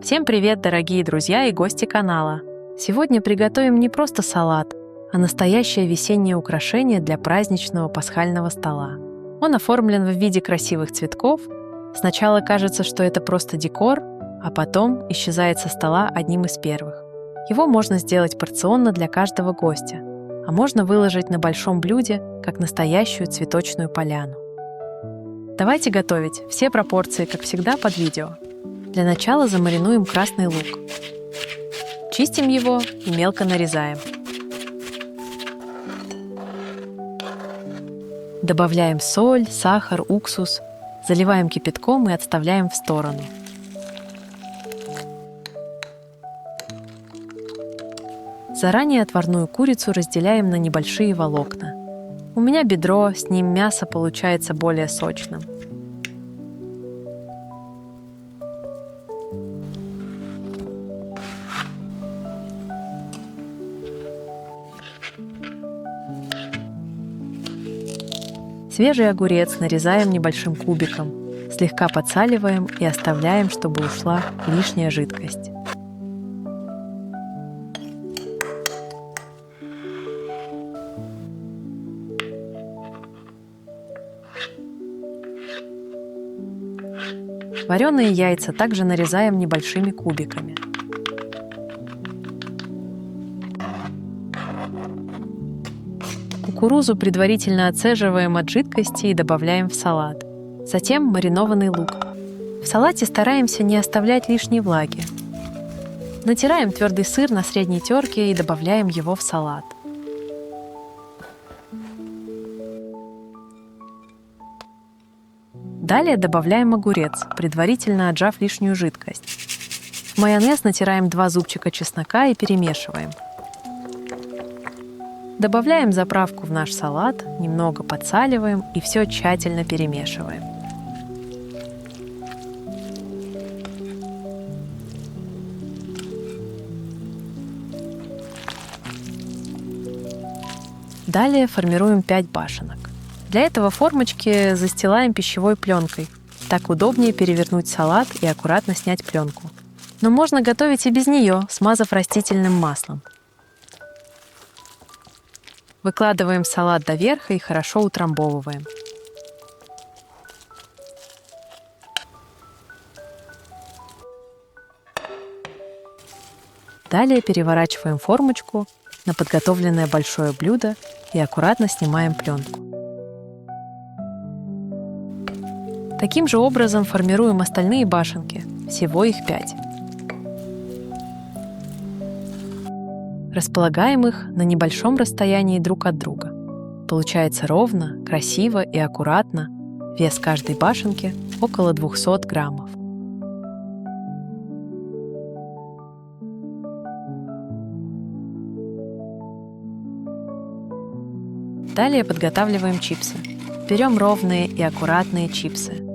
Всем привет, дорогие друзья и гости канала! Сегодня приготовим не просто салат, а настоящее весеннее украшение для праздничного пасхального стола. Он оформлен в виде красивых цветков. Сначала кажется, что это просто декор, а потом исчезает со стола одним из первых. Его можно сделать порционно для каждого гостя, а можно выложить на большом блюде, как настоящую цветочную поляну. Давайте готовить. Все пропорции, как всегда, под видео. Для начала замаринуем красный лук. Чистим его и мелко нарезаем. Добавляем соль, сахар, уксус, заливаем кипятком и отставляем в сторону. Заранее отварную курицу разделяем на небольшие волокна. У меня бедро, с ним мясо получается более сочным. Свежий огурец нарезаем небольшим кубиком, слегка подсаливаем и оставляем, чтобы ушла лишняя жидкость. Вареные яйца также нарезаем небольшими кубиками. Кукурузу предварительно отцеживаем от жидкости и добавляем в салат. Затем маринованный лук. В салате стараемся не оставлять лишней влаги. Натираем твердый сыр на средней терке и добавляем его в салат. Далее добавляем огурец, предварительно отжав лишнюю жидкость. В майонез натираем 2 зубчика чеснока и перемешиваем. Добавляем заправку в наш салат, немного подсаливаем и все тщательно перемешиваем. Далее формируем 5 башенок. Для этого формочки застилаем пищевой пленкой. Так удобнее перевернуть салат и аккуратно снять пленку. Но можно готовить и без нее, смазав растительным маслом. Выкладываем салат до верха и хорошо утрамбовываем. Далее переворачиваем формочку на подготовленное большое блюдо и аккуратно снимаем пленку. Таким же образом формируем остальные башенки, всего их 5. Располагаем их на небольшом расстоянии друг от друга. Получается ровно, красиво и аккуратно. Вес каждой башенки около 200 граммов. Далее подготавливаем чипсы. Берем ровные и аккуратные чипсы.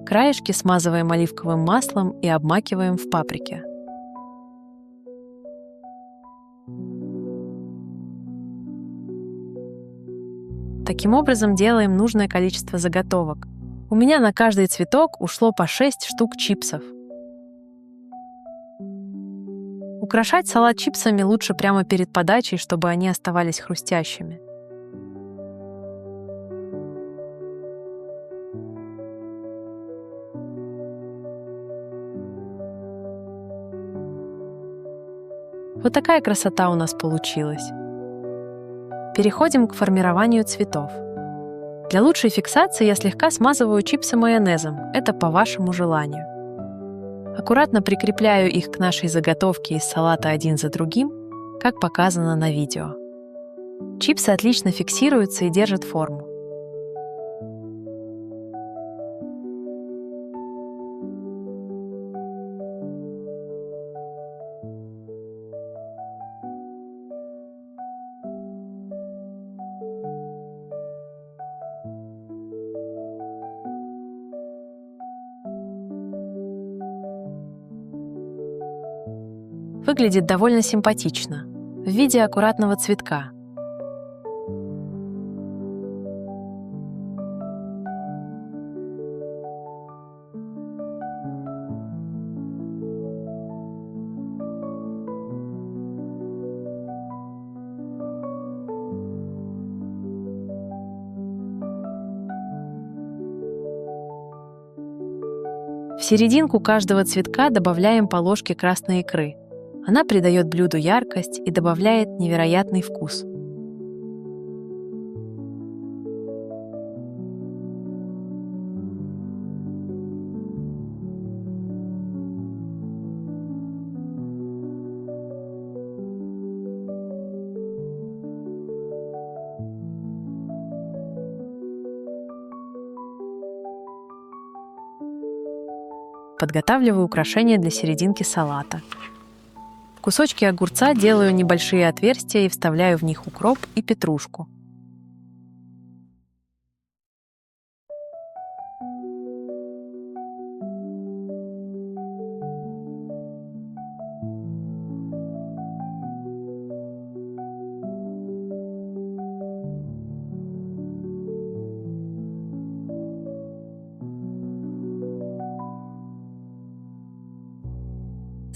Краешки смазываем оливковым маслом и обмакиваем в паприке. Таким образом делаем нужное количество заготовок. У меня на каждый цветок ушло по 6 штук чипсов. Украшать салат чипсами лучше прямо перед подачей, чтобы они оставались хрустящими. Вот такая красота у нас получилась. Переходим к формированию цветов. Для лучшей фиксации я слегка смазываю чипсы майонезом, это по вашему желанию. Аккуратно прикрепляю их к нашей заготовке из салата один за другим, как показано на видео. Чипсы отлично фиксируются и держат форму. Выглядит довольно симпатично, в виде аккуратного цветка. В серединку каждого цветка добавляем по ложке красной икры. Она придает блюду яркость и добавляет невероятный вкус. Подготавливаю украшения для серединки салата. В кусочки огурца делаю небольшие отверстия и вставляю в них укроп и петрушку.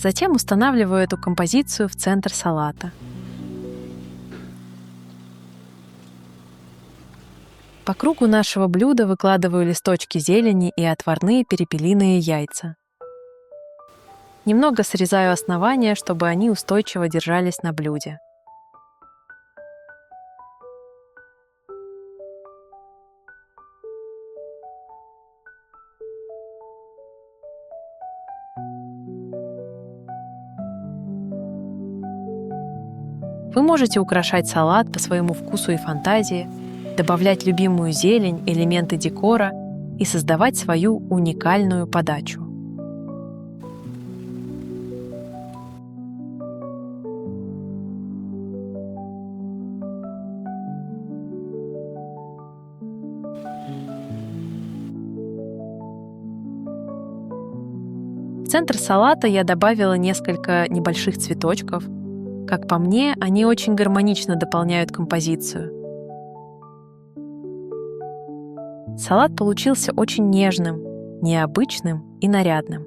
Затем устанавливаю эту композицию в центр салата. По кругу нашего блюда выкладываю листочки зелени и отварные перепелиные яйца. Немного срезаю основания, чтобы они устойчиво держались на блюде. Вы можете украшать салат по своему вкусу и фантазии, добавлять любимую зелень, элементы декора и создавать свою уникальную подачу. В центр салата я добавила несколько небольших цветочков. Как по мне, они очень гармонично дополняют композицию. Салат получился очень нежным, необычным и нарядным.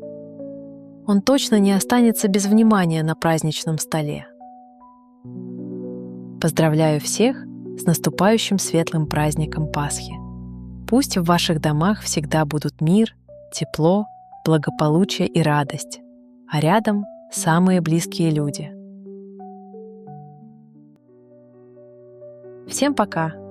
Он точно не останется без внимания на праздничном столе. Поздравляю всех с наступающим светлым праздником Пасхи. Пусть в ваших домах всегда будут мир, тепло, благополучие и радость, а рядом самые близкие люди. Всем пока!